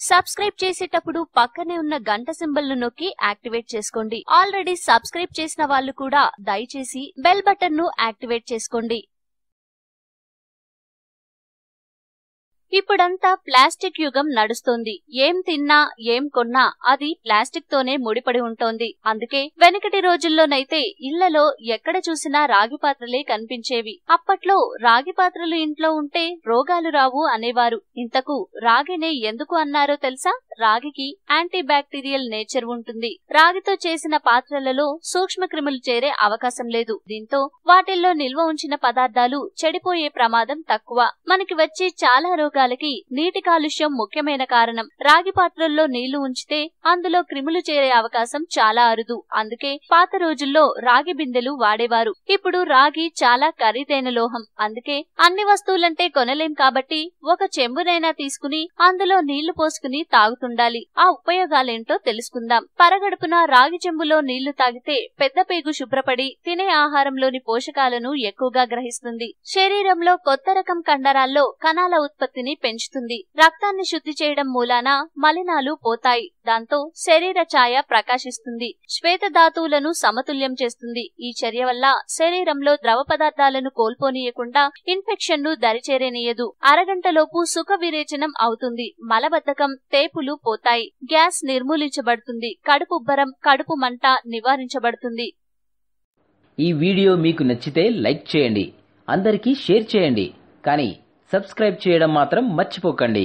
Subscribe చేసేటప్పుడు పక్కనే ఉన్న గంట సింబల్ ను నొక్కి యాక్టివేట్ చేసుకోండి. ఆల్రెడీ సబ్స్క్రైబ్ చేసిన వాళ్ళు కూడా దయచేసి బెల్ బటన్ ను యాక్టివేట్ చేసుకోండి. ఇప్పుడంతా ప్లాస్టిక్ యుగం నడుస్తోంది. ఏం తిన్నా ఏం కొన్నా అది ప్లాస్టిక్ తోనే ముడిపడి ఉంటోంది. అందుకే వెనకటి రోజుల్లోనైతే ఇళ్లలో ఎక్కడ చూసినా రాగి పాత్రలే కనిపించేవి. అప్పట్లో రాగి పాత్రలు ఇంట్లో ఉంటే రోగాలు రావు అనేవారు. ఇంతకు రాగినే ఎందుకు అన్నారో తెలుసా? రాగికి యాంటీ బ్యాక్టీరియల్ నేచర్ ఉంటుంది. రాగితో చేసిన పాత్రలలో సూక్ష్మ క్రిములు చేరే అవకాశం లేదు. దీంతో వాటిల్లో నిల్వ ఉంచిన పదార్థాలు చెడిపోయే ప్రమాదం తక్కువ. మనకి వచ్చే చాలా రోగాలకి నీటి కాలుష్యం ముఖ్యమైన కారణం. రాగి పాత్రల్లో నీళ్లు ఉంచితే అందులో క్రిములు చేరే అవకాశం చాలా అరుదు. అందుకే పాత రోజుల్లో రాగి బిందెలు వాడేవారు. ఇప్పుడు రాగి చాలా ఖరీదైన లోహం. అందుకే అన్ని వస్తువులంటే కొనలేం కాబట్టి ఒక చెంబునైనా తీసుకుని అందులో నీళ్లు పోసుకుని తాగుతుండాలి. ఆ ఉపయోగాలేంటో తెలుసుకుందాం. పరగడుపున రాగి చెంబులో నీళ్లు తాగితే పెద్ద పేగు శుభ్రపడి తినే ఆహారంలోని పోషకాలను ఎక్కువగా గ్రహిస్తుంది. శరీరంలో కొత్త రకం కండరాల్లో కణాల ఉత్పత్తిని పెంచుతుంది. రక్తాన్ని శుద్ధి చేయడం మూలాన మలినాలు పోతాయి. దాంతో శరీర ఛాయ ప్రకాశిస్తుంది. శ్వేత ధాతువులను సమతుల్యం చేస్తుంది. ఈ చర్య వల్ల శరీరంలో ద్రవ పదార్థాలను కోల్పోనీయకుండా ఇన్ఫెక్షన్ ను దరిచేరనీయదు. అరగంటలోపు సుఖ విరేచనం అవుతుంది. మలబద్ధకం, తేపులు పోతాయి. గ్యాస్ నిర్మూలించబడుతుంది. కడుపుబ్బరం, కడుపు మంట నివారించబడుతుంది. ఈ వీడియో మీకు నచ్చితే లైక్ చేయండి, అందరికీ షేర్ చేయండి, కానీ సబ్స్క్రైబ్ చేయడం మాత్రం మర్చిపోకండి.